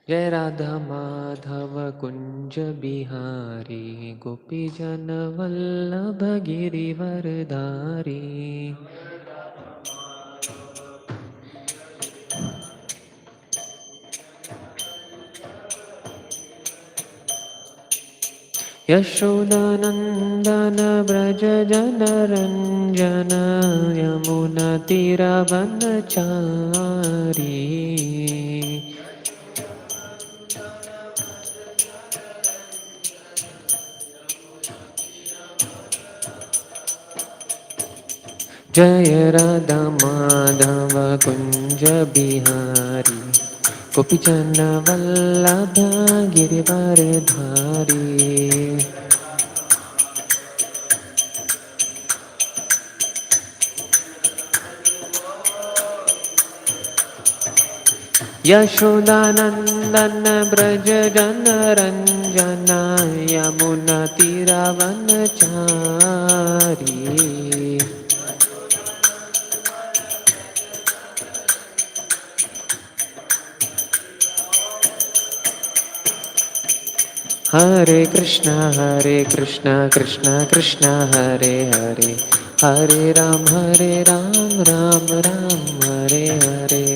जय राधा माधव कुंज बिहारी गोपी जन वल्लभ गिरिवरधारी। यशोदानंदन ब्रज जन रंजन यमुना तीरवनचारी। जय राधा माधव कुंज बिहारी गोपीजन वल्लभ गिरिवरधारी। यशोदानंदन ब्रज जन रंजन यमुना तीरवनचारी। हरे कृष्णा कृष्ण कृष्ण हरे हरे, हरे राम राम राम हरे हरे।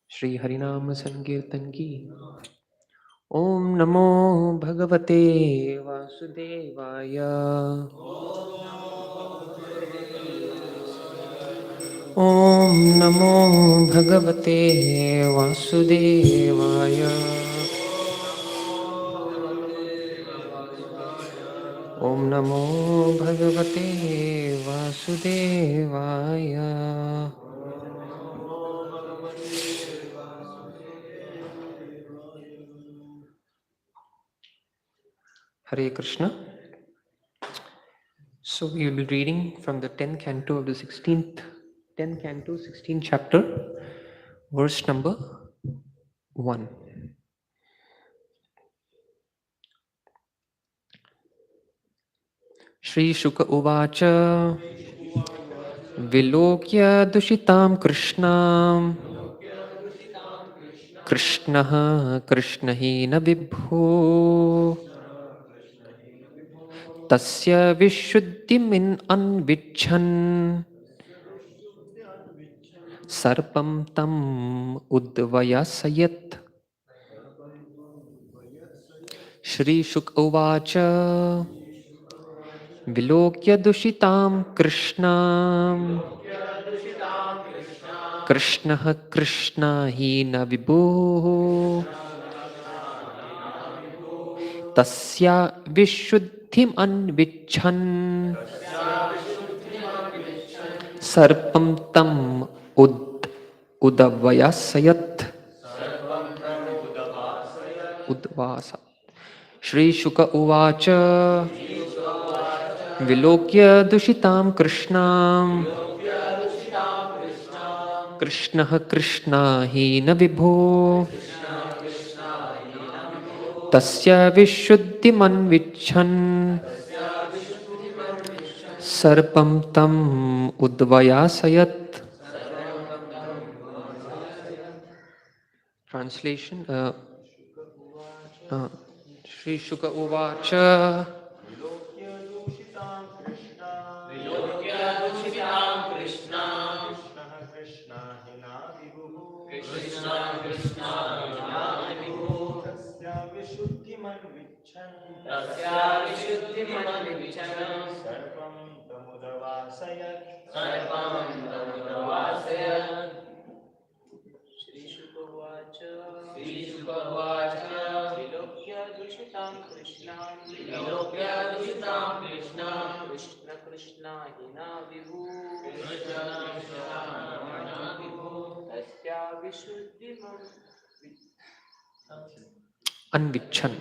श्री हरिनाम संकीर्तन की। ओम नमो भगवते वासुदेवाय। ओम नमो भगवते वासुदेवाय। ओम नमो भगवते वासुदेवाय। Hare Krishna. So we will be reading from the 10th canto of the 10th canto, 16th chapter, verse number 1. Shri Shuka Uvacha Vilokya Dushitam Krishnam Krishnaha Krishnahina Vibhu Tasya Vishuddhimin Anvichan Sarpam Tam Udvayasayat. Shri Shuka Uvacha Vilokya Dushitam Krishnam Krishnaha Krishnahina Vibhu Tasya Vishuddhim Anvichan Sarpam Tam Udvayasayat. Udvasa. Shri Shuka Uvacha Vilokya Dushitam Krishnam Krishnaha Krishnahina Vibhu Tasya Vishuddhiman Vichan Sarpam Tam Udvayasayat. Translation. Shri Shuka Uvacha Anvichan.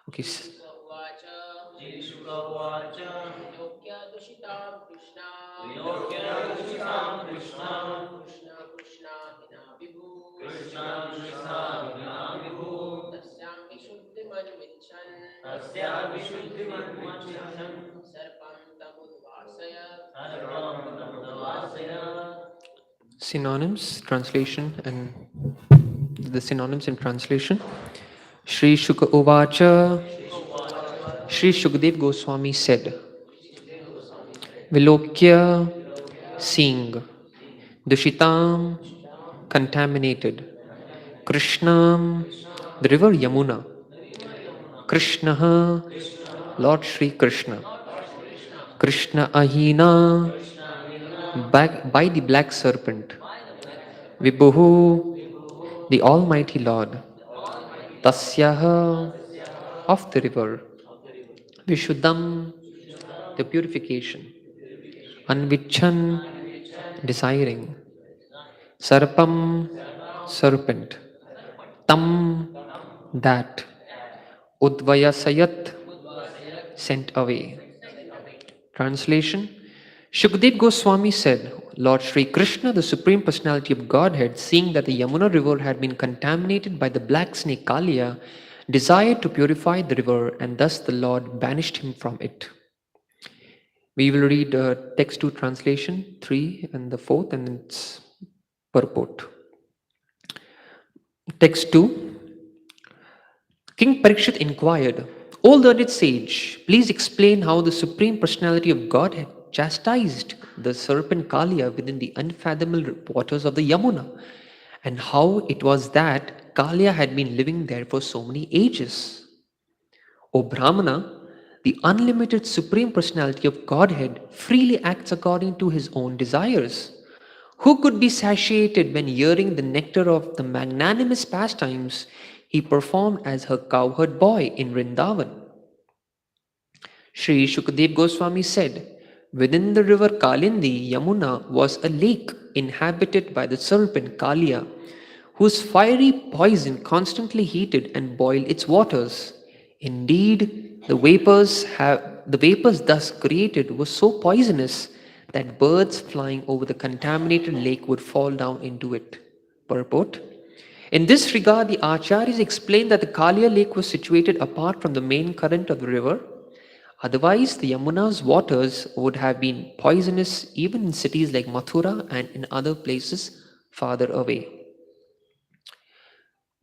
Okay. Synonyms, translation, and the synonyms in translation. Shri Shuka Uvacha, Shri Shukdev Goswami said, Vilokya, seeing, Dushitam, contaminated, Krishnam, the river Yamuna, Krishnaha, Lord Shri Krishna, Krishna Ahina, by the black serpent, Vibhuhu, the Almighty Lord, Tasyaha, of the river, Vishuddham, the purification, Anvichan, desiring, Sarpam, serpent, Tam, that, Udvayasayat, sent away. Translation. Shukdev Goswami said, Lord Sri Krishna, the Supreme Personality of Godhead, seeing that the Yamuna river had been contaminated by the black snake Kaliya, desired to purify the river, and thus the Lord banished him from it. We will read text 2 translation 3 and the 4th, and its purport. Text 2. King Parikshit inquired, O learned sage, please explain how the Supreme Personality of God had chastised the serpent Kaliya within the unfathomable waters of the Yamuna, and how it was that Kaliya had been living there for so many ages. O Brahmana, the unlimited Supreme Personality of Godhead freely acts according to his own desires. Who could be satiated when hearing the nectar of the magnanimous pastimes he performed as her cowherd boy in Vrindavan? Sri Shukadev Goswami said, within the river Kalindi, Yamuna was a lake inhabited by the serpent Kaliya, whose fiery poison constantly heated and boiled its waters. Indeed, the vapors thus created were so poisonous that birds flying over the contaminated lake would fall down into it. Purport. In this regard, the Acharyas explained that the Kaliya lake was situated apart from the main current of the river. Otherwise, the Yamuna's waters would have been poisonous even in cities like Mathura and in other places farther away.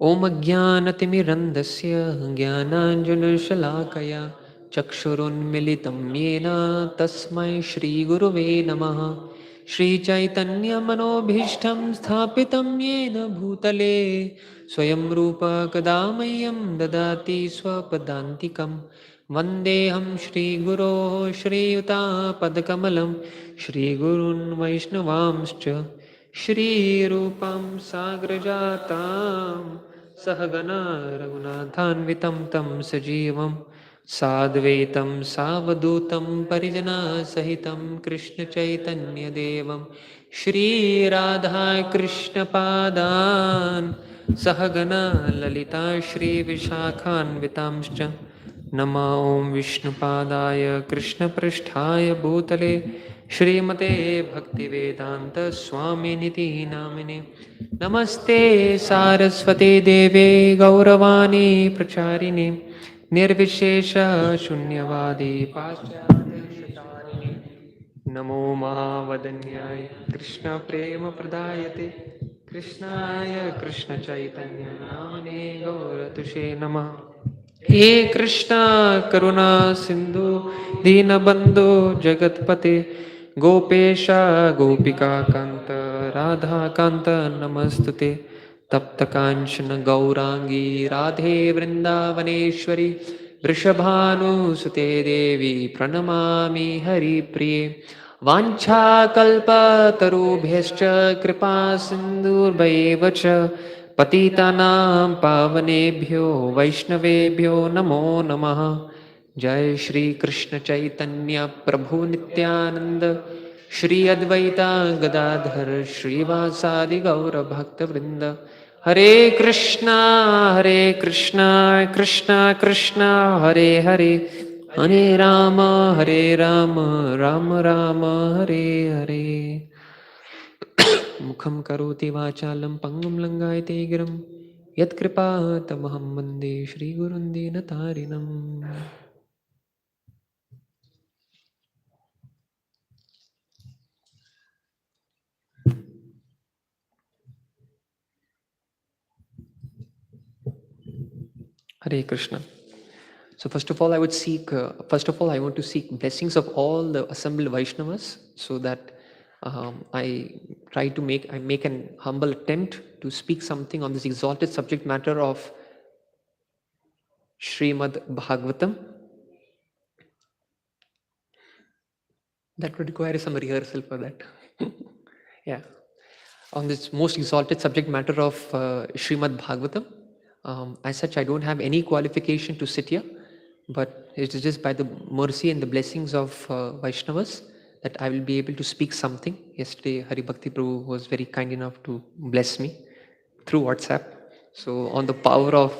Om Ajnanatimirandasya Jnananjanashalakaya Chakshurunmilitam Yena Tasmai Shri Guruve Namaha Shri Chaitanya Manobhishtam Sthapitam Yena Bhutale Swayam Rupa Kadamayam Dadati Swapadantikam Vandeham Shri Guru Shri Yuta Padakamalam Shri Gurun Vaishnavamscha Shri Rupam Sagrajatam Sahagana Raghunathanvitam Tam Sajivam Sadvaitam Savadutam Parijana Sahitam Krishna Chaitanya Devam Shri Radha Krishna Padan Sahagana Lalita Shri Vishakhan Vitamscha Nama Om Vishnupadaya Krishna Prishthaya Bhutale Shrimate Bhaktivedanta Swami Niti Namine Namaste Saraswate Deve Gauravani Pracharine Nirvishesha Shunyavadi Paschatyarini Namo Mahavadanyaya Krishna Prema Pradayate Krishnaya Krishna Chaitanya Namane Gauratushe Namah He Krishna Karuna Sindhu Dinabandhu Jagatpate Gopesha Gopika Kanta Radha Kanta Namastute Tapta Kanchana Gaurangi Radhe Vrindavaneshwari Vrishabhanu Sute Devi Pranamami Hari Priye Vancha Kalpa Tarubhyascha Kripa Sindhur Bhaivacha पतितानां पावनेभ्यो वैष्णवेभ्यो नमो नमः जय श्री कृष्ण चैतन्य प्रभु नित्यानंद श्री अद्वैता गदाधर श्रीवासादि गौर भक्त वृंद हरे Krishna Krishna Krishna Hare Hare Hare Rama, Rama Rama, Hare Hare. Mukham karoti vachalam pangum langayate giram yat kripa tamaham vande Shri Gurundina Tarinam. Hare Krishna. So first of all, I want to seek blessings of all the assembled Vaishnavas, so that I make an humble attempt to speak something on this exalted subject matter of Srimad Bhagavatam. That would require some rehearsal for that. Yeah. On this most exalted subject matter of Srimad Bhagavatam. As such, I don't have any qualification to sit here, but it is just by the mercy and the blessings of Vaishnavas that I will be able to speak something. Yesterday, Hari Bhakti Prabhu was very kind enough to bless me through WhatsApp. So on the power of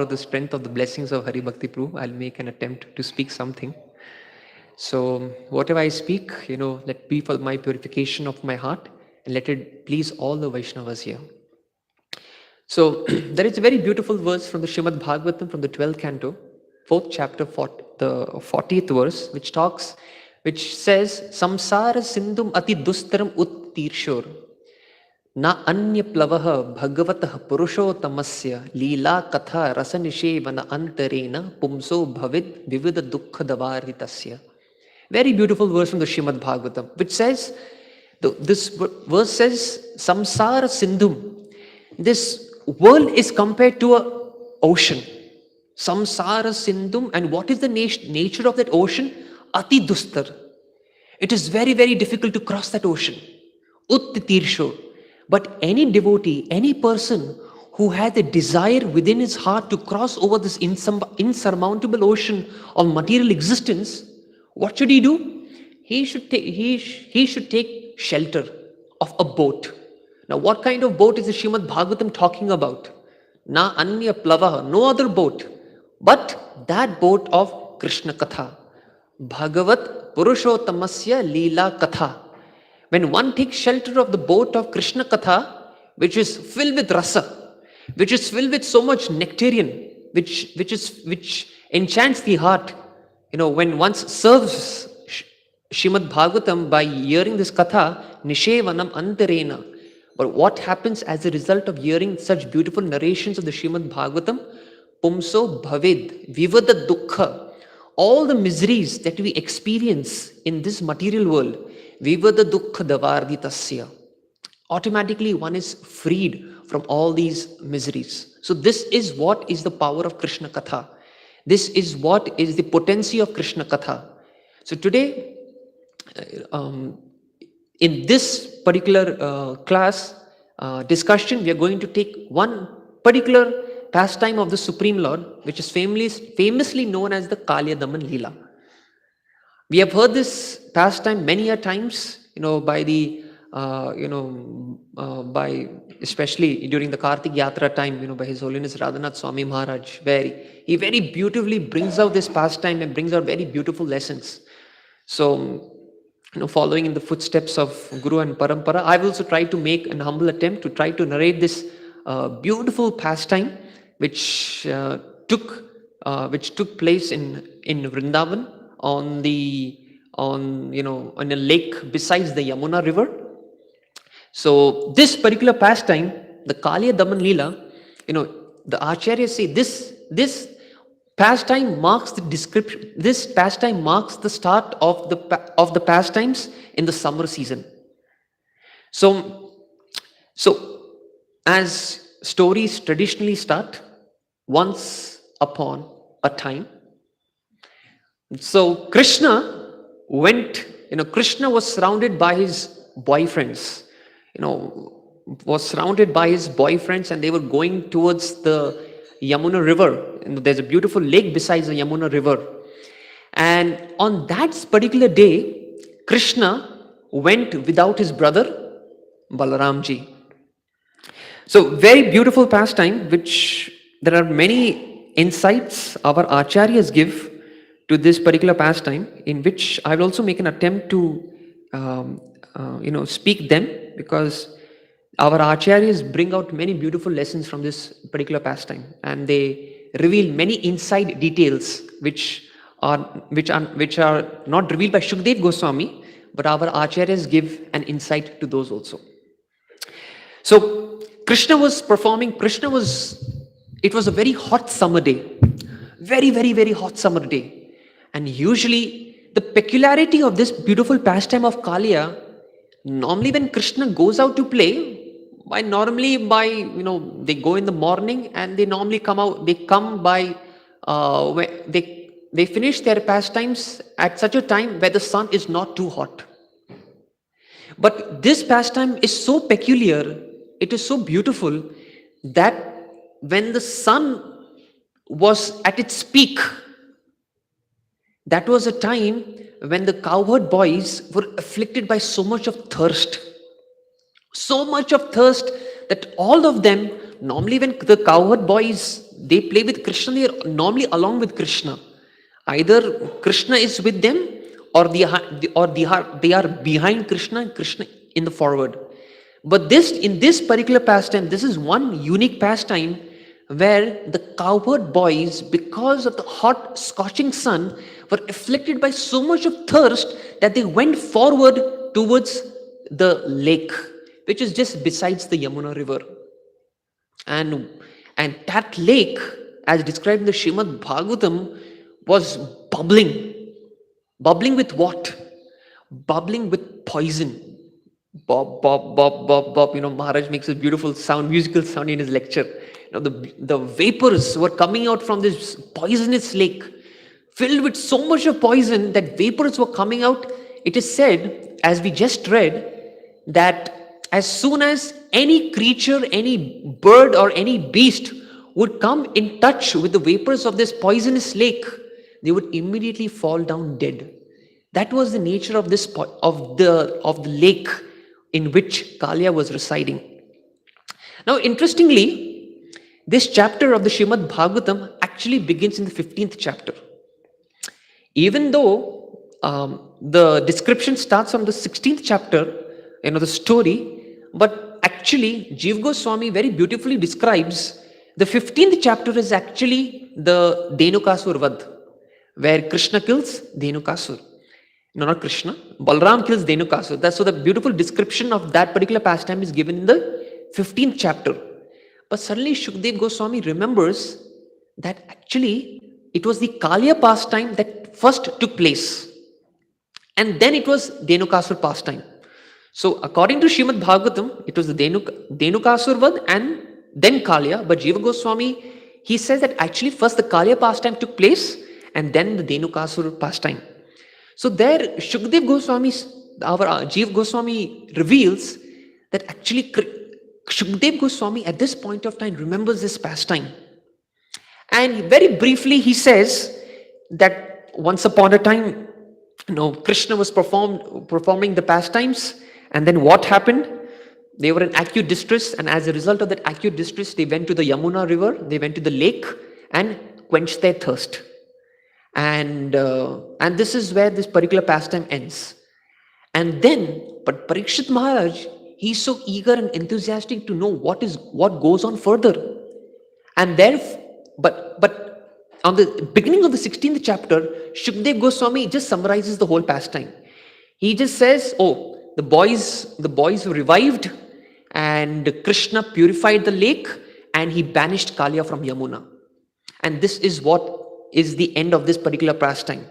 the strength of the blessings of Hari Bhakti Prabhu, I'll make an attempt to speak something. So whatever I speak, let be for my purification of my heart, and let it please all the Vaishnavas here. So there is a very beautiful verse from the Srimad Bhagavatam from the 12th canto, 4th chapter, the 40th verse, which says, Samsara sindhum ati dustaram uttirshor na anya plavaha bhagavatah purushotamasya lila katha rasanishevana antarena pumso bhavid vivida dukkha davaritasya. Very beautiful verse from the Srimad Bhagavatam, which says, this verse says, Samsara Sindhum. This world is compared to an ocean. Samsara Sindhum. And what is the nature of that ocean? Ati Dustar. It is very, very difficult to cross that ocean. Uttitirshor. But any devotee, any person who has a desire within his heart to cross over this insurmountable ocean of material existence, what should he do? He should take shelter of a boat. Now, what kind of boat is the Srimad Bhagavatam talking about? Na anya plavaha, no other boat, but that boat of Krishna Katha. Bhagavat Purushotamasya Lila Katha. When one takes shelter of the boat of Krishna Katha, which is filled with rasa, which is filled with so much nectarian, which enchants the heart. When one serves Srimad Bhagavatam by hearing this katha, nishevanam antarena. But what happens as a result of hearing such beautiful narrations of the Srimad Bhagavatam? Pumso bhavid, vivada dukkha. All the miseries that we experience in this material world, vivada dukkha davarditasya. Automatically one is freed from all these miseries. So this is what is the power of Krishna Katha. This is what is the potency of Krishna Katha. So today, in this particular class discussion, we are going to take one particular pastime of the Supreme Lord, which is famously known as the Kaliya Daman Lila. We have heard this pastime many a times, by especially during the Kartik Yatra time, by His Holiness Radhanath Swami Maharaj, where he very beautifully brings out this pastime and brings out very beautiful lessons. So, following in the footsteps of Guru and Parampara, I will also try to make an humble attempt to try to narrate this beautiful pastime, which took place in Vrindavan on a lake besides the Yamuna river. So this particular pastime, the Kaliya Daman Lila, the Acharyas say this pastime marks the description. This pastime marks the start of the pastimes in the summer season. So as stories traditionally start, once upon a time. So Krishna was surrounded by his boyfriends. And they were going towards the Yamuna river. There's a beautiful lake besides the Yamuna river. And on that particular day, Krishna went without his brother, Balaramji. So very beautiful pastime, which there are many insights our acharyas give to this particular pastime, in which I will also make an attempt to speak them, because our acharyas bring out many beautiful lessons from this particular pastime, and they reveal many inside details which are not revealed by Shukdev Goswami, but our acharyas give an insight to those also. So Krishna was performing. It was a very hot summer day, very, very, very hot summer day. And usually the peculiarity of this beautiful pastime of Kaliya, normally when Krishna goes out to play, they go in the morning, and they normally come by, when they finish their pastimes at such a time where the sun is not too hot. But this pastime is so peculiar, it is so beautiful, that when the sun was at its peak, that was a time when the cowherd boys were afflicted by so much of thirst. So much of thirst that all of them, normally when the cowherd boys, they play with Krishna, they are normally along with Krishna. Either Krishna is with them, or they are behind Krishna, and Krishna in the forward. But in this particular pastime, this is one unique pastime where the cowherd boys, because of the hot scorching sun, were afflicted by so much of thirst that they went forward towards the lake, which is just besides the Yamuna river. And that lake, as described in the Srimad Bhagavatam, was bubbling. Bubbling with what? Bubbling with poison. Bob, bob, bob, bob, bob. Maharaj makes a beautiful sound, musical sound in his lecture. The vapors were coming out from this poisonous lake, filled with so much of poison that vapors were coming out. It is said, as we just read, that as soon as any creature, any bird or any beast would come in touch with the vapors of this poisonous lake, they would immediately fall down dead. That was the nature of the lake in which Kaliya was residing. Now, interestingly, this chapter of the Srimad Bhagavatam actually begins in the 15th chapter. Even though the description starts from the 16th chapter, the story, but actually Jiva Goswami very beautifully describes the 15th chapter is actually the Dhenukasur Vad, where Krishna kills Dhenukasur. No, not Krishna. Balram kills Dhenukasur. So the beautiful description of that particular pastime is given in the 15th chapter. But suddenly Shukdev Goswami remembers that actually it was the Kaliya pastime that first took place. And then it was Dhenukasur pastime. So according to Srimad Bhagavatam, it was the Dhenukasur Vad and then Kaliya. But Jiva Goswami, he says that actually first the Kaliya pastime took place and then the Dhenukasur pastime. So there Shukdev Goswami, our Jiva Goswami reveals that actually Shukdev Goswami at this point of time remembers this pastime. And very briefly he says that once upon a time, Krishna was performing the pastimes, and then what happened? They were in acute distress, and as a result of that acute distress, they went to the Yamuna river, they went to the lake and quenched their thirst. And this is where this particular pastime ends. And then, but Parikshit Maharaj, he's so eager and enthusiastic to know what goes on further. And but on the beginning of the 16th chapter, Shukdev Goswami just summarizes the whole pastime. He just says, the boys were revived, and Krishna purified the lake, and he banished Kaliya from Yamuna. And this is what is the end of this particular pastime.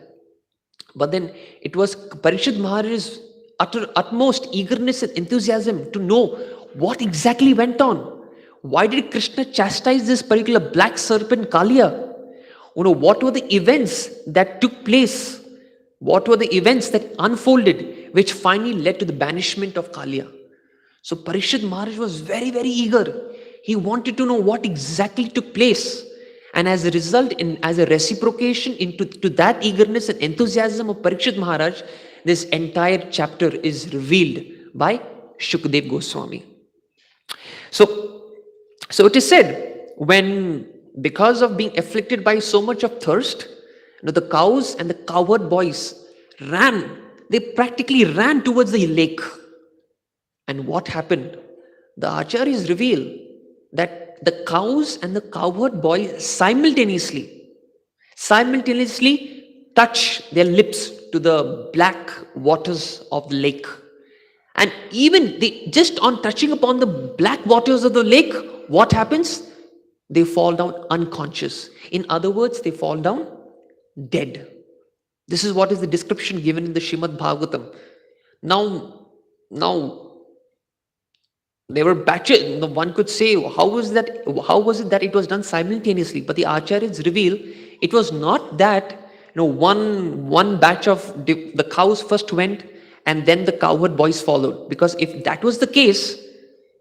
But then it was Parikshit Maharaj's utmost eagerness and enthusiasm to know what exactly went on. Why did Krishna chastise this particular black serpent Kaliya? What were the events that took place? What were the events that unfolded which finally led to the banishment of Kaliya? So Parikshit Maharaj was very, very eager. He wanted to know what exactly took place. And as a result, as a reciprocation to that eagerness and enthusiasm of Parikshit Maharaj, this entire chapter is revealed by Shukdev Goswami. So it is said, because of being afflicted by so much of thirst, Now the cows and the cowherd boys ran. They practically ran towards the lake. And what happened? The acharyas reveal that the cows and the cowherd boys simultaneously touch their lips to the black waters of the lake. And even they, just on touching upon the black waters of the lake, what happens? They fall down unconscious. In other words, they fall down dead. This is what is the description given in the Shrimad Bhagavatam. Now, there were batches. One could say, how was it that it was done simultaneously? But the acharyas reveal it was not that one batch of the cows first went and then the cowherd boys followed. Because if that was the case,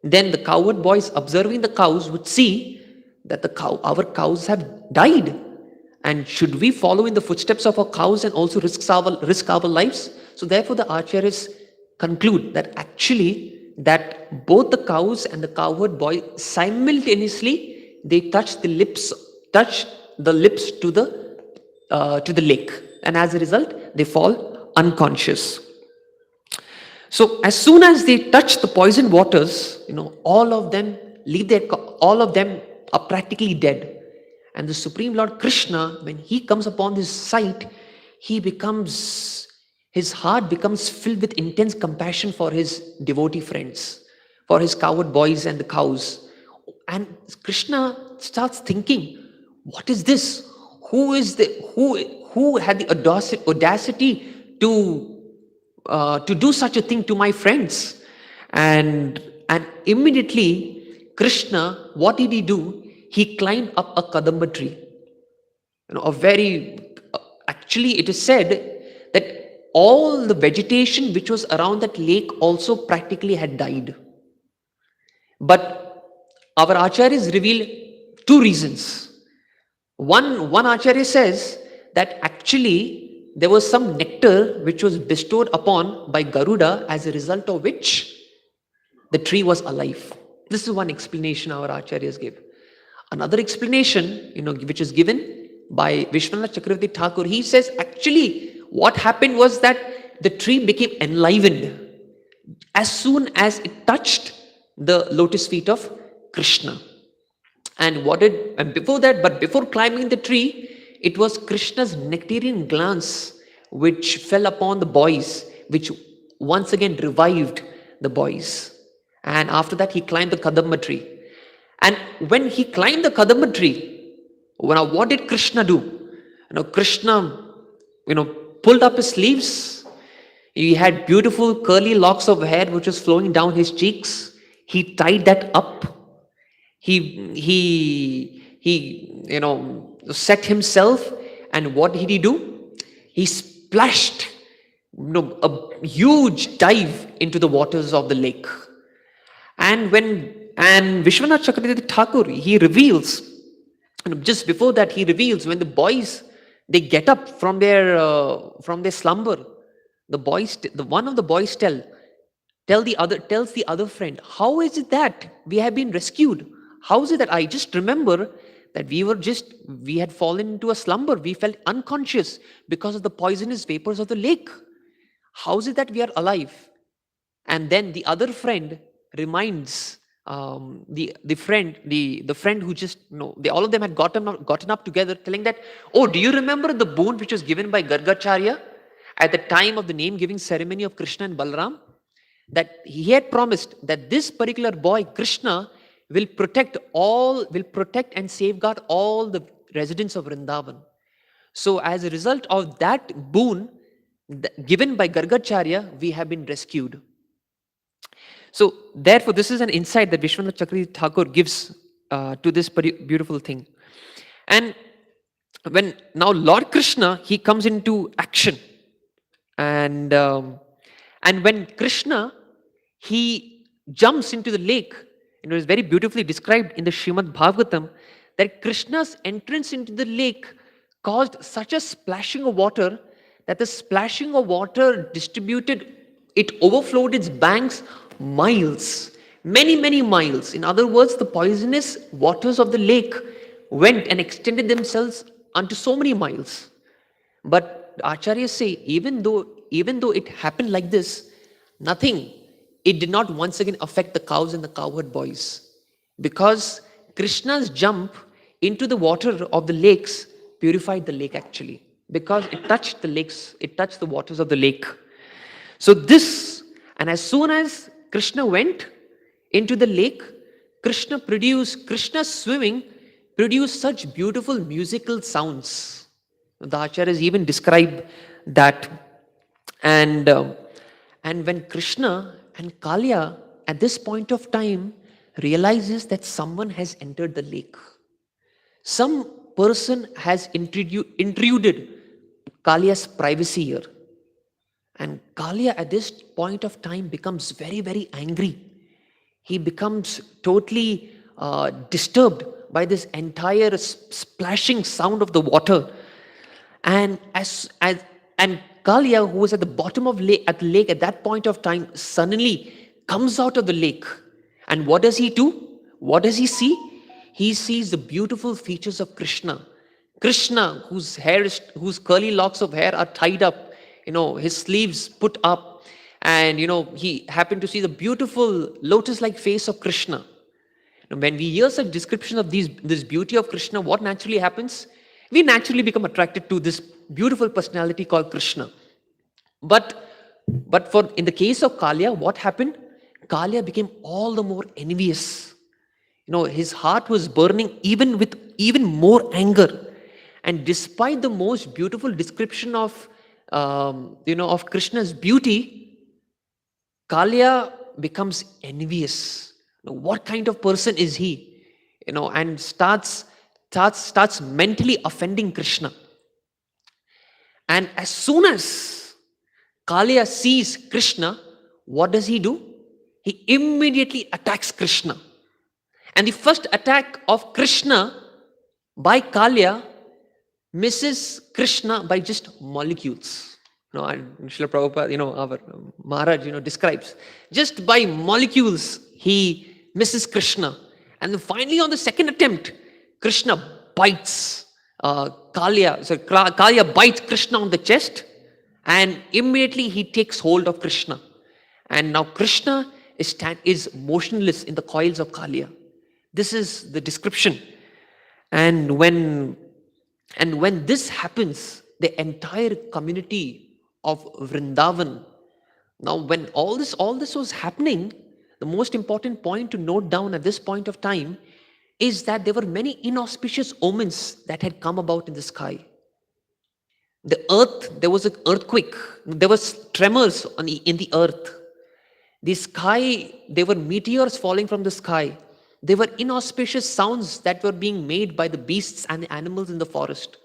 then the cowherd boys observing the cows would see that our cows have died. And should we follow in the footsteps of our cows and also risk our lives? So therefore the acharyas conclude that actually that both the cows and the cowherd boy simultaneously they touch the lips to the lake, and as a result they fall unconscious. So as soon as they touch the poisoned waters, all of them are practically dead. And the Supreme Lord Krishna, when he comes upon this sight, his heart becomes filled with intense compassion for his devotee friends, for his cowherd boys and the cows. And Krishna starts thinking, what is this? Who had the audacity to do such a thing to my friends? And immediately Krishna, what did he do? He climbed up a kadamba tree. Actually it is said that all the vegetation which was around that lake also practically had died. But our acharyas reveal two reasons. One acharya says that actually there was some nectar which was bestowed upon by Garuda, as a result of which the tree was alive. This is one explanation our acharyas give. Another explanation, which is given by Vishwanath Chakravarti Thakur, he says actually what happened was that the tree became enlivened as soon as it touched the lotus feet of Krishna. And before climbing the tree, it was Krishna's nectarian glance which fell upon the boys, which once again revived the boys. And after that, he climbed the Kadamba tree. And when he climbed the Kadamba tree, what did Krishna do? Krishna, pulled up his sleeves. He had beautiful curly locks of hair which was flowing down his cheeks. He tied that up. He set himself, and what did he do? He splashed a huge dive into the waters of the lake. And Vishwanath Chakravarti Thakur, he reveals, just before that he reveals, when the boys they get up from their slumber, one of the boys tells the other friend, how is it that we have been rescued? How is it that I just remember that we had fallen into a slumber, we felt unconscious because of the poisonous vapors of the lake. How is it that we are alive? And then the other friend reminds the friend who just all of them had gotten up together, telling that, oh, do you remember the boon which was given by Gargacharya at the time of the name giving ceremony of Krishna and Balaram? That he had promised that this particular boy Krishna will protect and safeguard all the residents of Vrindavan. So as a result of that boon given by Gargacharya, we have been rescued. So therefore, this is an insight that Vishwanath Chakravarti Thakur gives to this beautiful thing. And when now Lord Krishna, he comes into action, and when Krishna, he jumps into the lake, it is very beautifully described in the Shrimad Bhagavatam that Krishna's entrance into the lake caused such a splashing of water that the splashing of water overflowed its banks miles, many miles. In other words, the poisonous waters of the lake went and extended themselves unto so many miles. But acharyas say, even though it happened like this, nothing, it did not once again affect the cows and the cowherd boys. Because Krishna's jump into the water of the lakes purified the lake actually. Because it touched the lakes, it touched the waters of the lake. So this, and as soon as Krishna went into the lake, Krishna swimming produced such beautiful musical sounds. The acharyas even describe that. And and when Krishna and Kaliya at this point of time realizes that someone has entered the lake, some person has intruded Kaliya's privacy here. And Kaliya at this point of time becomes very, very angry. He becomes totally disturbed by this entire splashing sound of the water. And and Kaliya, who was at the bottom of at the lake at that point of time, suddenly comes out of the lake. And what does he do? What does he see? He sees the beautiful features of Krishna. Krishna, whose curly locks of hair are tied up, his sleeves put up, and he happened to see the beautiful lotus-like face of Krishna. Now, when we hear such description of this beauty of Krishna, what naturally happens? We naturally become attracted to this beautiful personality called Krishna. But for in the case of Kaliya, what happened? Kaliya became all the more envious. His heart was burning with even more anger. And despite the most beautiful description of of Krishna's beauty, Kaliya becomes envious. What kind of person is he? And starts mentally offending Krishna. And as soon as Kaliya sees Krishna, what does he do? He immediately attacks Krishna. And the first attack of Krishna by Kaliya misses Krishna by just molecules. And Srila Prabhupada, our Maharaj, describes just by molecules he misses Krishna. And then finally on the second attempt, Krishna bites Kaliya. So Kaliya bites Krishna on the chest, and immediately he takes hold of Krishna. And now Krishna is motionless in the coils of Kaliya. This is the description. And when this happens, the entire community of Vrindavan. Now, when all this was happening, the most important point to note down at this point of time is that there were many inauspicious omens that had come about in the sky. There was an earthquake. There was tremors in the earth. The sky, there were meteors falling from the sky. There were inauspicious sounds that were being made by the beasts and the animals in the forest.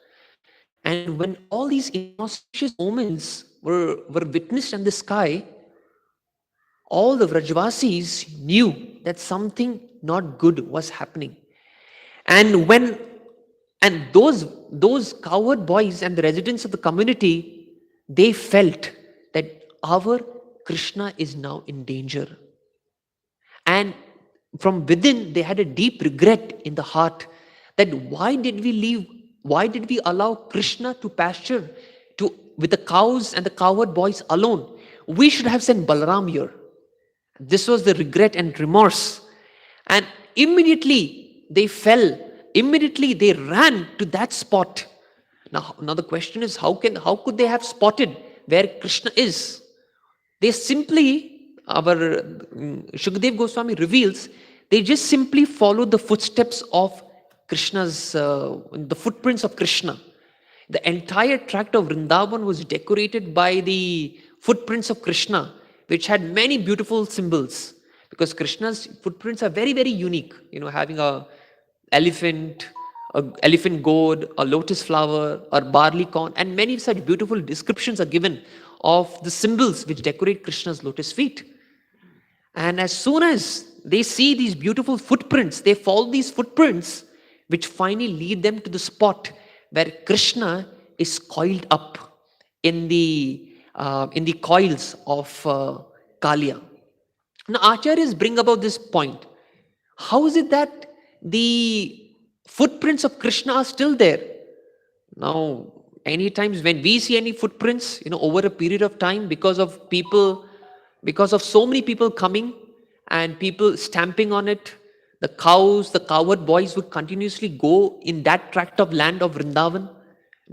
And when all these inauspicious omens were witnessed in the sky, all the Vrajvasis knew that something not good was happening. And those cowherd boys and the residents of the community, they felt that our Krishna is now in danger. And from within, they had a deep regret in the heart that why did we allow Krishna to pasture with the cows and the cowherd boys alone? We should have sent Balaram here. This was the regret and remorse. And immediately they ran to that spot. Now the question is, how could they have spotted where Krishna is? They simply, our Shukadev Goswami reveals, they just simply followed the footsteps of Krishna's, the footprints of Krishna. The entire tract of Vrindavan was decorated by the footprints of Krishna, which had many beautiful symbols, because Krishna's footprints are very, very unique. Having a elephant gourd, a lotus flower, or barley corn, and many such beautiful descriptions are given of the symbols which decorate Krishna's lotus feet. And as soon as they see these beautiful footprints, they follow these footprints, which finally lead them to the spot where Krishna is coiled up in the coils of Kaliya. Now, Acharyas bring about this point. How is it that the footprints of Krishna are still there? Now, any times when we see any footprints, over a period of time, because of people, because of so many people coming and people stamping on it, the cows, the cowherd boys would continuously go in that tract of land of Vrindavan.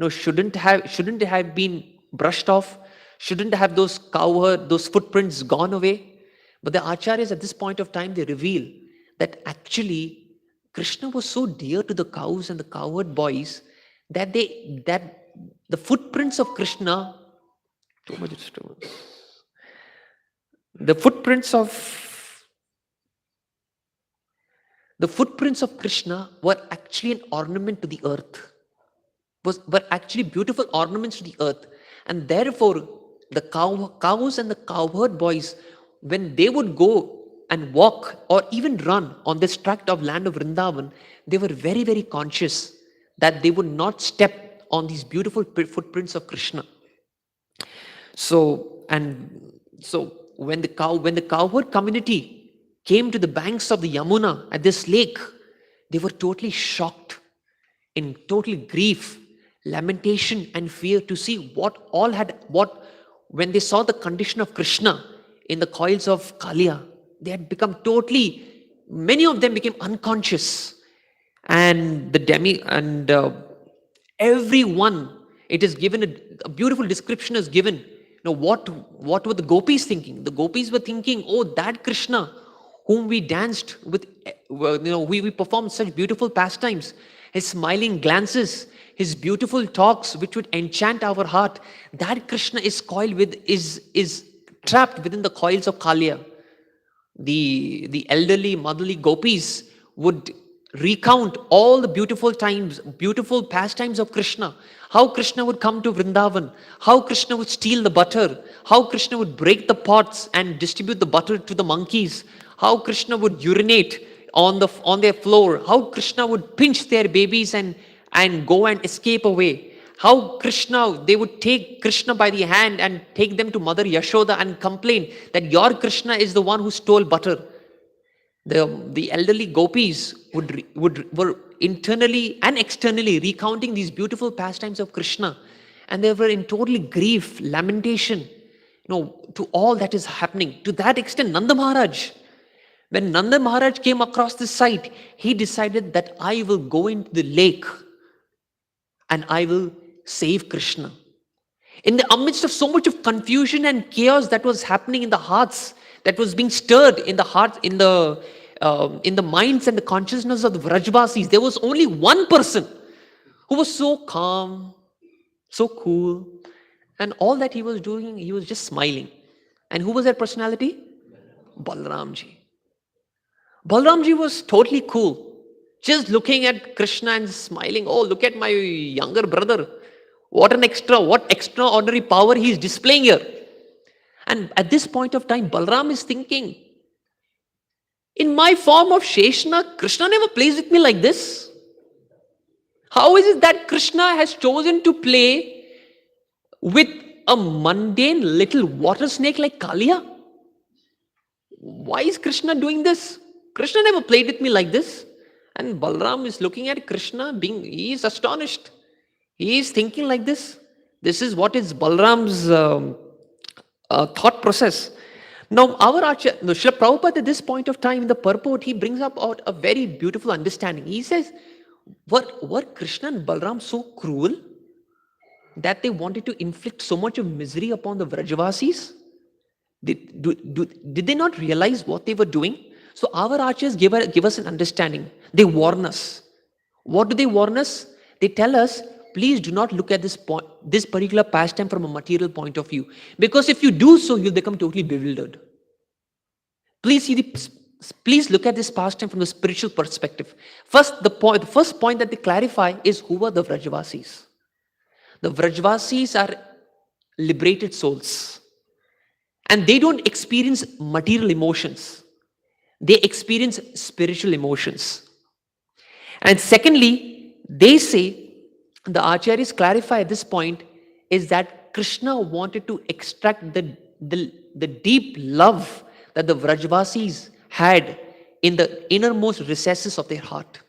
Shouldn't have been brushed off, shouldn't have those footprints gone away. But the acharyas at this point of time, they reveal that actually Krishna was so dear to the cows and the cowherd boys that the footprints of Krishna, too much disturbance. The footprints of Krishna were actually an ornament to the earth, were actually beautiful ornaments to the earth. And therefore, the cows and the cowherd boys, when they would go and walk or even run on this tract of land of Vrindavan, they were very, very conscious that they would not step on these beautiful footprints of Krishna. So when the cowherd community came to the banks of the Yamuna at this lake, they were totally shocked, in total grief, lamentation and fear to see when they saw the condition of Krishna in the coils of Kaliya. They had become many of them became unconscious, and everyone, it is given a beautiful description is given. What were the gopis thinking? The gopis were thinking, oh, that Krishna whom we danced with, we performed such beautiful pastimes, his smiling glances, his beautiful talks which would enchant our heart, that Krishna is trapped within the coils of Kaliya. The elderly, motherly gopis would recount all the beautiful pastimes of Krishna. How Krishna would come to Vrindavan, how Krishna would steal the butter, how Krishna would break the pots and distribute the butter to the monkeys, how Krishna would urinate on their floor, how Krishna would pinch their babies and go and escape away. How they would take Krishna by the hand and take them to Mother Yashoda and complain that your Krishna is the one who stole butter. The elderly gopis were internally and externally recounting these beautiful pastimes of Krishna, and they were in total grief, lamentation, to all that is happening. To that extent, Nanda Maharaj, when Nanda Maharaj came across this site, he decided that I will go into the lake and I will save Krishna. In the amidst of so much of confusion and chaos that was happening in the hearts, that was being stirred in the hearts, in the minds and the consciousness of the Vrajvasis, there was only one person who was so calm, so cool, and all that he was doing, he was just smiling. And who was that personality? Balramji. Balramji was totally cool, just looking at Krishna and smiling. Oh, look at my younger brother. What extraordinary power he is displaying here. And at this point of time, Balram is thinking, in my form of Sheshna, Krishna never plays with me like this. How is it that Krishna has chosen to play with a mundane little water snake like Kaliya? Why is Krishna doing this? Krishna never played with me like this. And Balram is looking at Krishna, he is astonished. He is thinking like this. This is what is Balram's thought process. Now, Srila Prabhupada at this point of time in the purport, he brings up out a very beautiful understanding. He says, were Krishna and Balram so cruel that they wanted to inflict so much of misery upon the Vrajavasis? Did they not realize what they were doing? So our archers give us an understanding. They warn us. What do they warn us? They tell us, please do not look at this particular pastime from a material point of view. Because if you do so, you'll become totally bewildered. Please look at this pastime from the spiritual perspective. The first point that they clarify is, who are the Vrajavasis? The Vrajavasis are liberated souls. And they don't experience material emotions. They experience spiritual emotions. And secondly, they say, the acharyas clarify at this point, is that Krishna wanted to extract the deep love that the Vrajvasis had in the innermost recesses of their heart.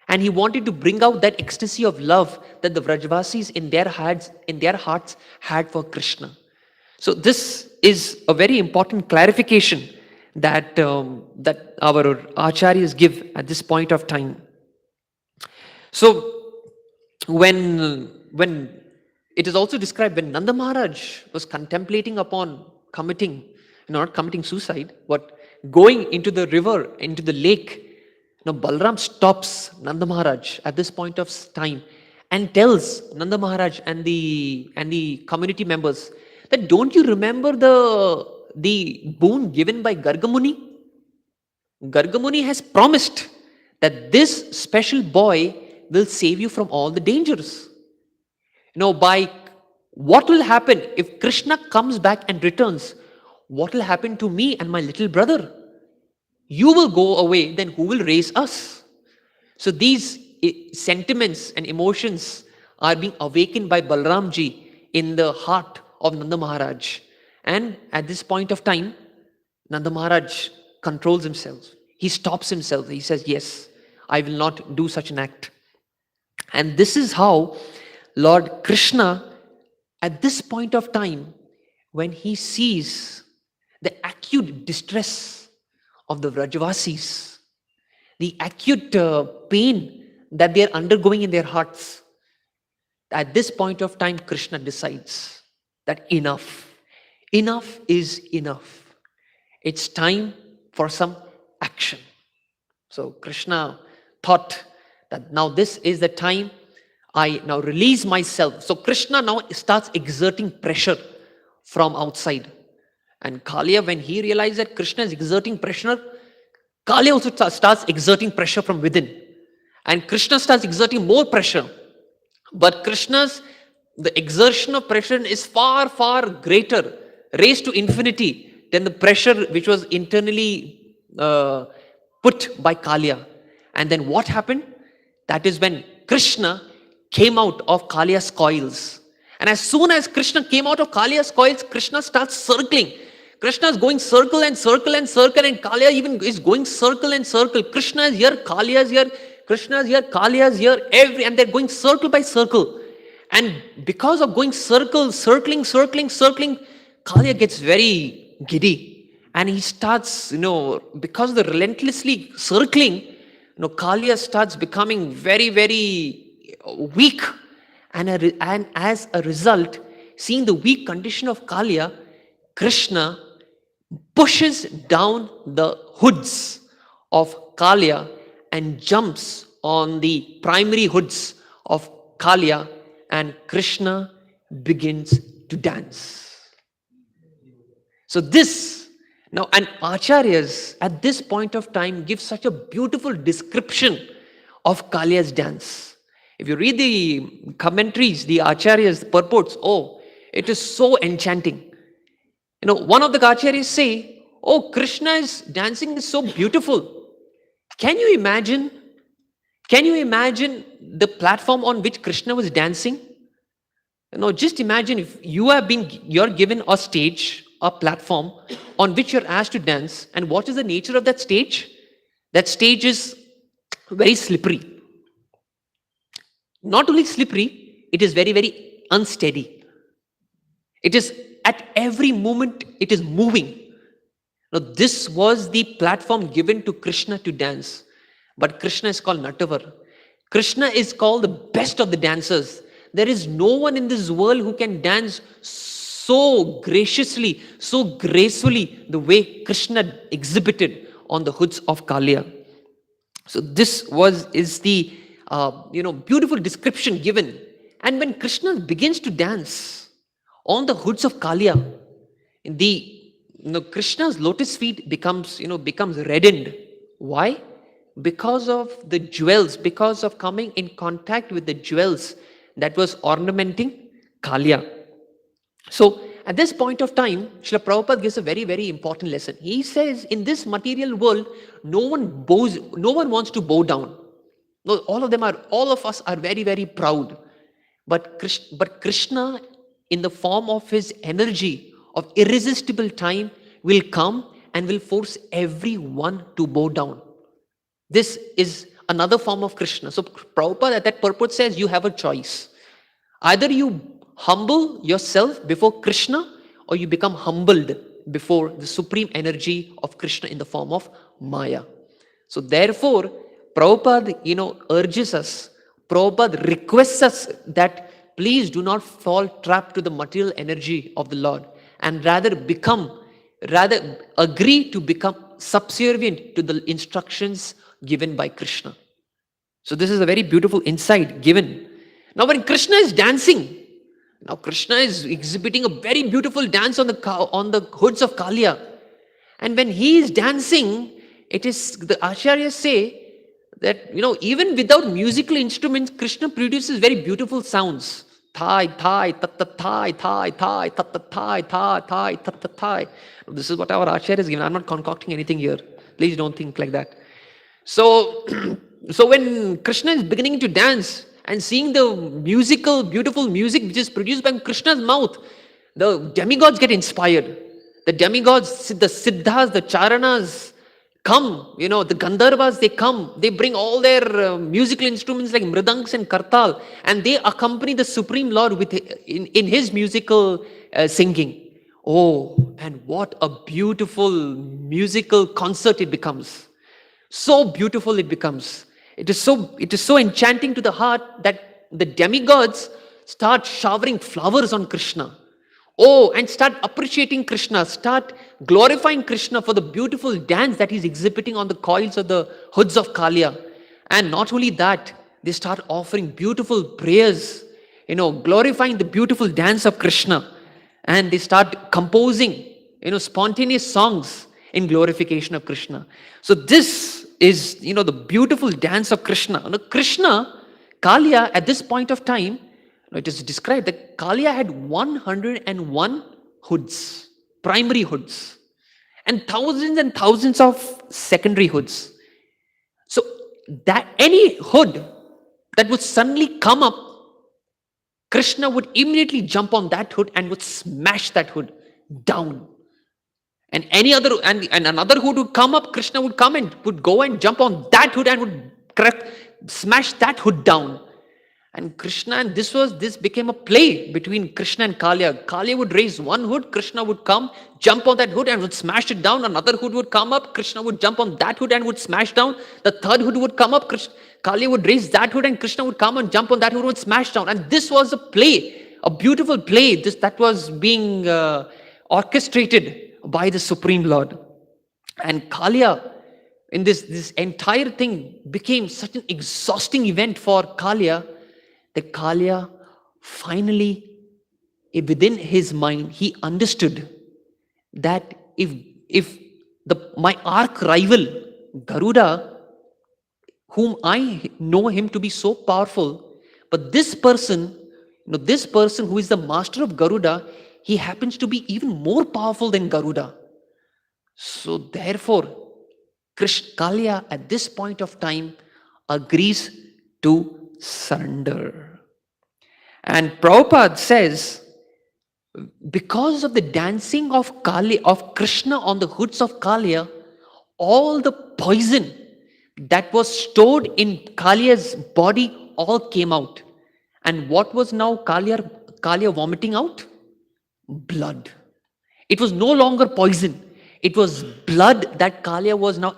And he wanted to bring out that ecstasy of love that the Vrajvasis in their hearts had for Krishna. So this is a very important clarification that our acharyas give at this point of time. So when it is also described when Nanda Maharaj was contemplating upon committing, not committing suicide, but going into the river, into the lake, Balram stops Nanda Maharaj at this point of time and tells Nanda Maharaj and the community members that, don't you remember the boon given by Gargamuni? Gargamuni has promised that this special boy will save you from all the dangers. By what will happen if Krishna comes back and returns? What will happen to me and my little brother? You will go away, then who will raise us? So these sentiments and emotions are being awakened by Balramji in the heart of Nanda Maharaj. And at this point of time, Nanda Maharaj controls himself. He stops himself. He says, yes, I will not do such an act. And this is how Lord Krishna, at this point of time, when he sees the acute distress of the Vrajavasis, the acute pain that they are undergoing in their hearts, at this point of time, Krishna decides that enough is enough. It's time for some action. So Krishna thought that now this is the time I now release myself. So Krishna now starts exerting pressure from outside. And Kaliya, when he realized that Krishna is exerting pressure, Kaliya also starts exerting pressure from within. And Krishna starts exerting more pressure. But the exertion of pressure is far, far greater, raised to infinity, than the pressure which was internally put by Kaliya. And then what happened? That is when Krishna came out of Kaliya's coils. And as soon as Krishna came out of Kaliya's coils, Krishna starts circling. Krishna is going circle and circle and circle, and Kaliya even is going circle and circle. Krishna is here, Kaliya is here, Krishna is here, Kaliya is here, and they're going circle by circle. And because of going circling, Kaliya gets very giddy. And he starts, because of the relentlessly circling, Kaliya starts becoming very, very weak. And as a result, seeing the weak condition of Kaliya, Krishna pushes down the hoods of Kaliya and jumps on the primary hoods of Kaliya, and Krishna begins to dance. So this, now, and Acharyas at this point of time give such a beautiful description of Kaliya's dance. If you read the commentaries, the Acharyas, the purports, it is so enchanting. One of the Acharyas say, Krishna's dancing is so beautiful. Can you imagine the platform on which Krishna was dancing? Just imagine if you're given a stage, a platform on which you're asked to dance, and what is the nature of that stage? That stage is very slippery. Not only slippery, it is very, very unsteady. It is at every moment, it is moving. Now, this was the platform given to Krishna to dance. But Krishna is called Natavar. Krishna is called the best of the dancers. There is no one in this world who can dance so graciously, so gracefully, the way Krishna exhibited on the hoods of Kaliya. So this is the beautiful description given. And when Krishna begins to dance on the hoods of Kaliya, Krishna's lotus feet becomes reddened. Why? Because of the jewels, because of coming in contact with the jewels that was ornamenting Kaliya. So at this point of time, Srila Prabhupada gives a very, very important lesson. He says, in this material world, no one wants to bow down. No, all of us are very, very proud. But Krishna, in the form of his energy of irresistible time, will come and will force everyone to bow down. This is another form of Krishna. So Prabhupada at that purport says you have a choice. Either you humble yourself before Krishna or you become humbled before the supreme energy of Krishna in the form of Maya. So therefore, Prabhupada, urges us, Prabhupada requests us that please do not fall trapped to the material energy of the Lord and rather agree to become subservient to the instructions given by Krishna. So this is a very beautiful insight given. Now when Krishna is dancing, now Krishna is exhibiting a very beautiful dance on the hoods of Kaliya. And when he is dancing, it is, the Acharyas say that, even without musical instruments, Krishna produces very beautiful sounds. Thai, thai, tat tat thai, thai, thai, tat tat thai, thai, thai, tat tat thai. This is what our Acharya is given. I'm not concocting anything here. Please don't think like that. So, so when Krishna is beginning to dance and seeing the musical, beautiful music which is produced by Krishna's mouth, the demigods get inspired. The demigods, the Siddhas, the Charanas come, the Gandharvas, they come, they bring all their musical instruments like mridangs and kartal, and they accompany the Supreme Lord in his musical singing. Oh, and what a beautiful musical concert it becomes. So beautiful it becomes. It is so enchanting to the heart that the demigods start showering flowers on Krishna. Oh, and start appreciating Krishna, start glorifying Krishna for the beautiful dance that he's exhibiting on the coils of the hoods of Kaliya. And not only that, they start offering beautiful prayers, glorifying the beautiful dance of Krishna. And they start composing, spontaneous songs in glorification of Krishna. So this is, the beautiful dance of Krishna. Krishna, Kaliya, at this point of time, it is described that Kaliya had 101 hoods, primary hoods, and thousands of secondary hoods. So that any hood that would suddenly come up, Krishna would immediately jump on that hood and would smash that hood down. And another hood would come up, Krishna would come and would go and jump on that hood and would smash that hood down. And Krishna, and this became a play between Krishna and Kaliya. Kaliya would raise one hood, Krishna would come, jump on that hood and would smash it down. Another hood would come up, Krishna would jump on that hood and would smash down. The third hood would come up, Kaliya would raise that hood and Krishna would come and jump on that hood and would smash down. And this was a play, a beautiful play that was being orchestrated by the Supreme Lord. And Kaliya, in this entire thing became such an exhausting event for Kaliya, that Kaliya finally, within his mind, he understood that if my arch rival, Garuda, whom I know him to be so powerful, but this person who is the master of Garuda, he happens to be even more powerful than Garuda. So therefore, Kaliya at this point of time agrees to surrender. And Prabhupada says, because of the dancing of Krishna on the hoods of Kaliya, all the poison that was stored in Kaliya's body all came out. And what was now Kaliya vomiting out? Blood. It was no longer poison. It was blood that Kaliya was now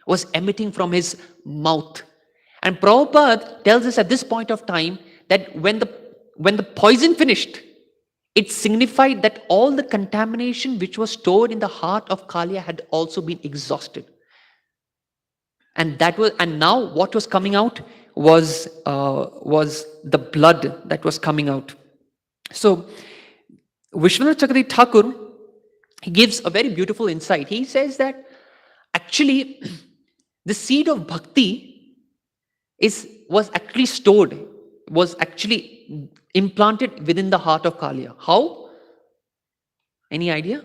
was emitting from his mouth. And Prabhupada tells us at this point of time that when the poison finished, it signified that all the contamination which was stored in the heart of Kaliya had also been exhausted. And now what was coming out was the blood that was coming out. So Vishwanath Chakravarti Thakur, he gives a very beautiful insight. He says that actually the seed of bhakti was actually implanted within the heart of Kaliya. How? Any idea?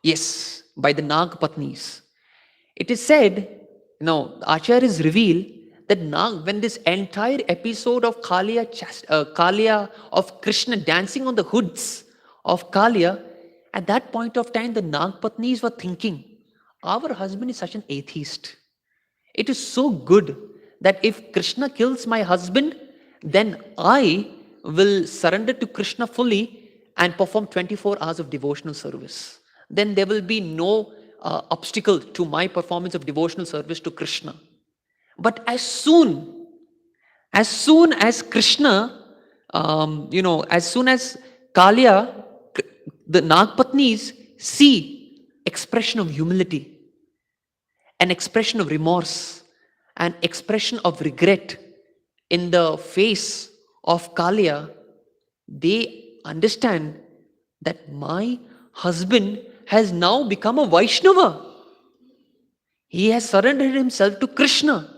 Yes, by the Nag Patnis. It is said, Acharyas reveal that when this entire episode of Kaliya of Krishna dancing on the hoods of Kaliya, at that point of time the Nag Patnis were thinking, our husband is such an atheist. It is so good that if Krishna kills my husband, then I will surrender to Krishna fully and perform 24 hours of devotional service. Then there will be no obstacle to my performance of devotional service to Krishna. But as soon as Krishna, as soon as Kaliya, the Nagpatnis see expression of humility, an expression of remorse, an expression of regret in the face of Kaliya, they understand that my husband has now become a Vaishnava. He has surrendered himself to Krishna.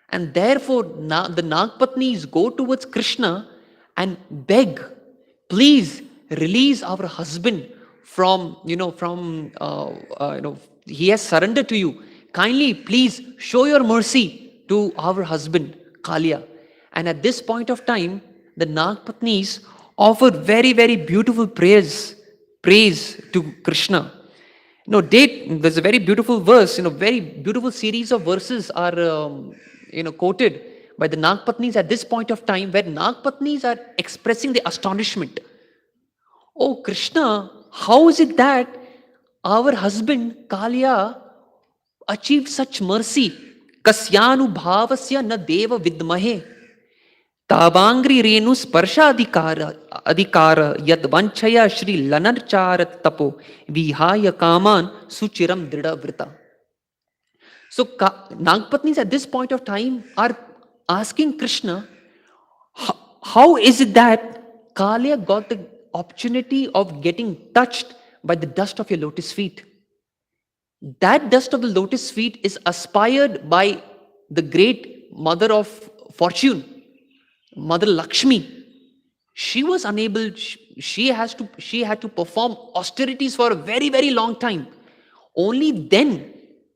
And therefore, the Nagpatnis go towards Krishna and beg, please release our husband from, he has surrendered to you. Kindly, please show your mercy to our husband, Kaliya. And at this point of time, the Nagpatnis offer very, very beautiful praise to Krishna. There's a very beautiful verse, very beautiful series of verses are, quoted by the Nagpatnis at this point of time, where Nagpatnis are expressing the astonishment. Oh Krishna, how is it that our husband Kaliya achieved such mercy? Kasyanu bhavasya na deva vidmahe. तावांग्री Renu स्पर्शाधिकार अधिकार यद वंचया श्री लनरचार तपो विहाय कामान सुचिरम दृढ़ व्रता. So Nagpatnis at this point of time are asking Krishna, how is it that Kaliya got the opportunity of getting touched by the dust of your lotus feet? That dust of the lotus feet is aspired by the great mother of fortune, Mother Lakshmi. She was unable, she had to perform austerities for a very, very long time. Only then,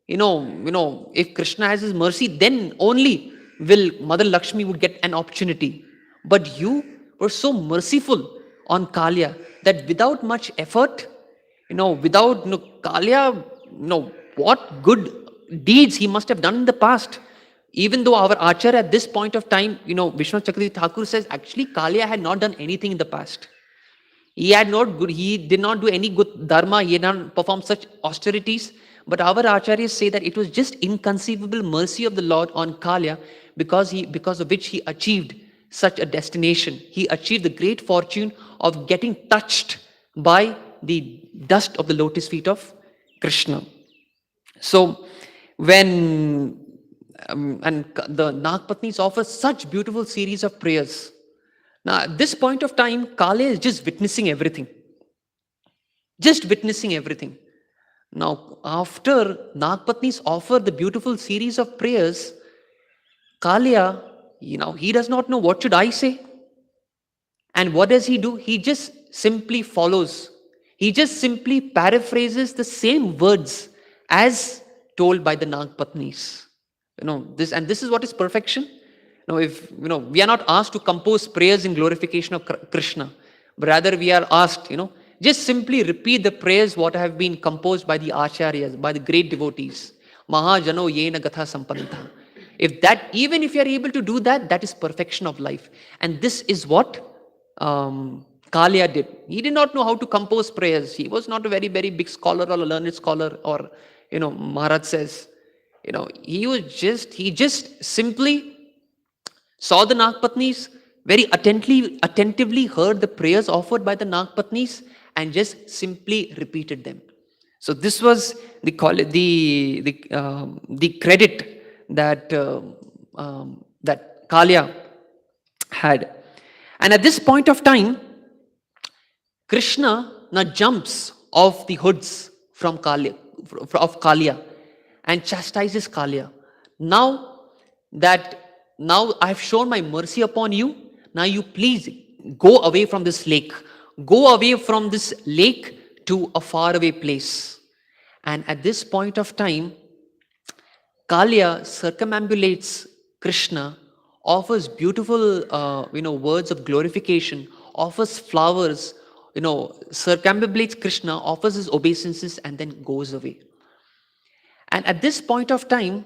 if Krishna has his mercy, then only will Mother Lakshmi would get an opportunity. But you were so merciful on Kaliya that without much effort, without Kaliya, what good deeds he must have done in the past. Even though our Acharya at this point of time, Vishwanath Chakravarti Thakur says, actually Kaliya had not done anything in the past. He did not do any good dharma, he did not perform such austerities. But our Acharyas say that it was just inconceivable mercy of the Lord on Kaliya, because of which he achieved such a destination. He achieved the great fortune of getting touched by the dust of the lotus feet of Krishna. So when and the Nagpatnis offer such beautiful series of prayers. Now at this point of time, Kaliya is just witnessing everything. Just witnessing everything. Now after Nagpatnis offer the beautiful series of prayers, Kaliya, he does not know what should I say. And what does he do? He just simply follows. He just simply paraphrases the same words as told by the Nagpatnis. This is what is perfection. If we are not asked to compose prayers in glorification of Krishna, but rather we are asked, just simply repeat the prayers what have been composed by the acharyas, by the great devotees. Mahajano yena gatha sampanta. Even if you are able to do that, that is perfection of life. And this is what Kaliya did. He did not know how to compose prayers. He was not a very, very big scholar or a learned scholar, or Maharaj says. He just simply saw the Nagpatnis, very attentively heard the prayers offered by the Nagpatnis, and just simply repeated them. So this was the credit that that Kaliya had. And at this point of time, Krishna now jumps off the hoods of Kaliya and chastises Kaliya. Now I've shown my mercy upon you, now you please go away from this lake. Go away from this lake to a faraway place. And at this point of time, Kaliya circumambulates Krishna, offers beautiful words of glorification, offers flowers, circumambulates Krishna, offers his obeisances, and then goes away. And at this point of time,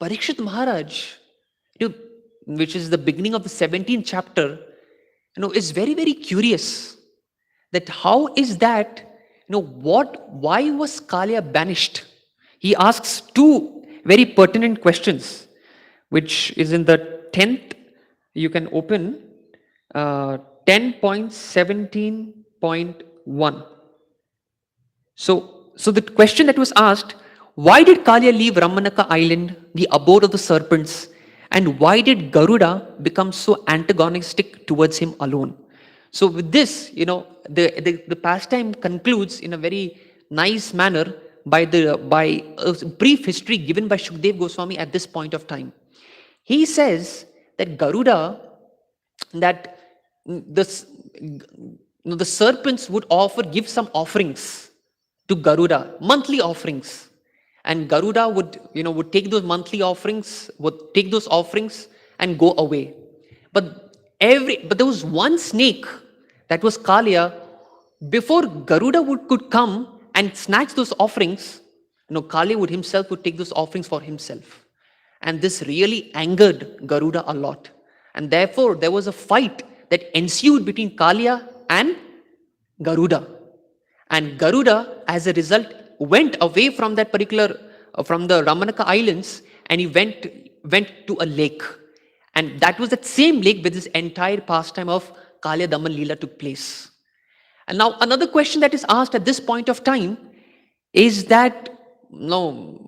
Parikshit Maharaj, you know, which is the beginning of the 17th chapter, is very, very curious that how is that, why was Kaliya banished? He asks two very pertinent questions, which is in the 10th, you can open 10.17.1. So the question that was asked, why did Kaliya leave Ramanaka island, the abode of the serpents, and why did Garuda become so antagonistic towards him alone? So with this, the pastime concludes in a very nice manner by a brief history given by Shukdev Goswami at this point of time. He says that Garuda, that the serpents would give some offerings to Garuda, monthly offerings. And Garuda would take those monthly offerings, would take those offerings and go away. But there was one snake, that was Kaliya. Before Garuda could come and snatch those offerings, Kaliya would take those offerings for himself. And this really angered Garuda a lot. And therefore, there was a fight that ensued between Kaliya and Garuda. And Garuda, as a result, went away from that particular, from the Ramanaka Islands, and he went to a lake. And that was that same lake where this entire pastime of Kaliya Daman Lila took place. And now another question that is asked at this point of time is that, the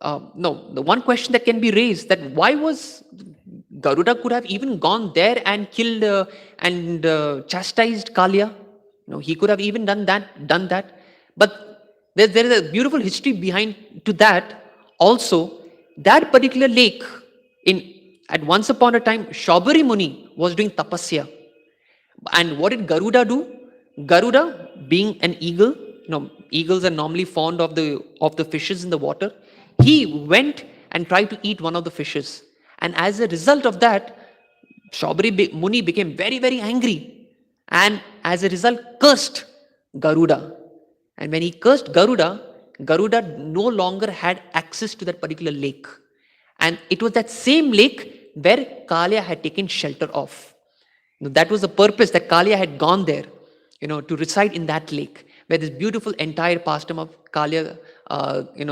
one question that can be raised, that why was Garuda could have even gone there and killed and chastised Kaliya. He could have even done that. But there is a beautiful history behind to that. Also, that particular lake, at once upon a time, Shaubari Muni was doing tapasya. And what did Garuda do? Garuda, being an eagle, eagles are normally fond of the fishes in the water. He went and tried to eat one of the fishes. And as a result of that, Shaubari Muni became very, very angry. And as a result, cursed Garuda. And when he cursed Garuda, Garuda no longer had access to that particular lake. And it was that same lake where Kaliya had taken shelter of. That was the purpose, that Kaliya had gone there, to reside in that lake, where this beautiful entire pastime of Kaliya,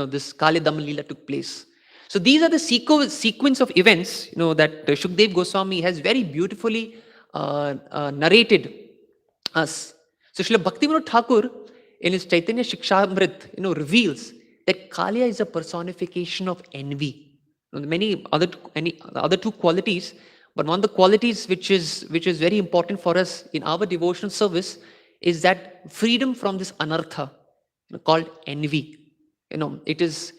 this Kaliya Daman Lila took place. So these are the sequence of events, that Shukdev Goswami has very beautifully narrated us. So Srila Bhaktivinoda Thakur, in his Chaitanya Shikshamrit, reveals that Kaliya is a personification of envy. Many other two qualities, but one of the qualities which is very important for us in our devotional service is that freedom from this anartha, called envy. It is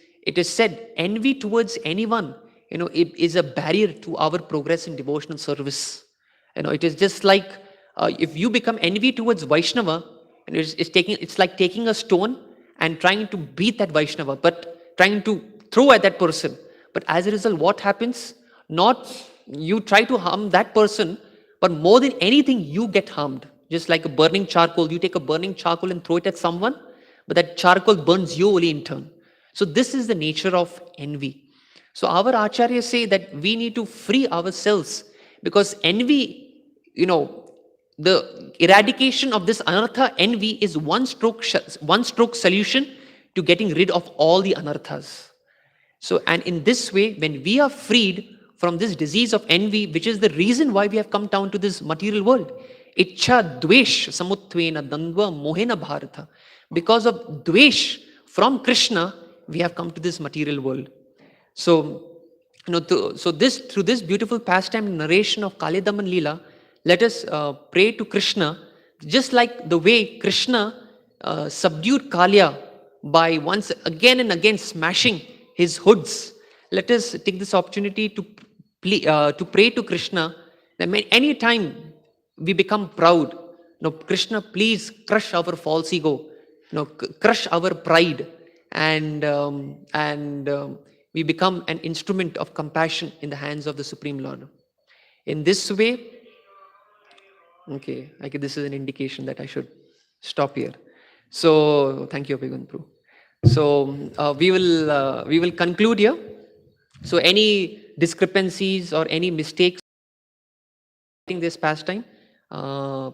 said envy towards anyone, it is a barrier to our progress in devotional service. It is just like if you become envy towards Vaishnava, it's like taking a stone and trying to beat that Vaishnava, but trying to throw at that person. But as a result, what happens? Not you try to harm that person, but more than anything, you get harmed. Just like a burning charcoal, you take a burning charcoal and throw it at someone, but that charcoal burns you only in turn. So this is the nature of envy. So our acharyas say that we need to free ourselves, because envy, the eradication of this anartha, envy, is one stroke solution to getting rid of all the anarthas. So, and in this way, when we are freed from this disease of envy, which is the reason why we have come down to this material world, Ichcha dvesh samutvena dandva mohena bharata. Because of dvesh from Krishna, we have come to this material world. So, through this beautiful pastime narration of Kaliya Daman Lila, let us pray to Krishna, just like the way Krishna subdued Kaliya by once again and again smashing his hoods. Let us take this opportunity to pray to Krishna that any time we become proud, Krishna, please crush our false ego, crush our pride, and we become an instrument of compassion in the hands of the Supreme Lord. In this way, okay, this is an indication that I should stop here. So thank you, Abhigun Prabhu. So we will conclude here. So any discrepancies or any mistakes in this pastime,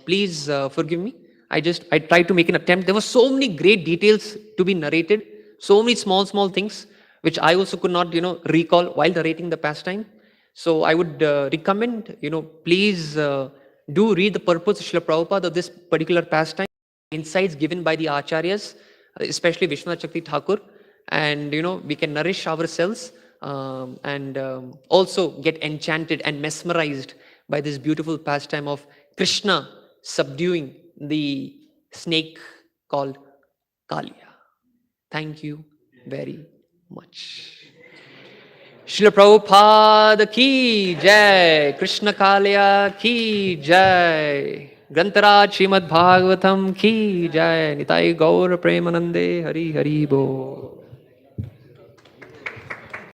please forgive me. I tried to make an attempt. There were so many great details to be narrated, so many small things which I also could not recall while narrating the pastime. So I would recommend, please do read the purpose of Srila Prabhupada of this particular pastime, insights given by the acharyas, especially Vishwanath Chakti Thakur, and we can nourish ourselves, and also get enchanted and mesmerized by this beautiful pastime of Krishna subduing the snake called Kaliya. Thank you very much. Srila Prabhupada ki jai, Krishna Kaliya ki jai, Grantaraj Srimad Bhagavatam ki jai, Nitai Gaur Premanande Hari Hari Bo.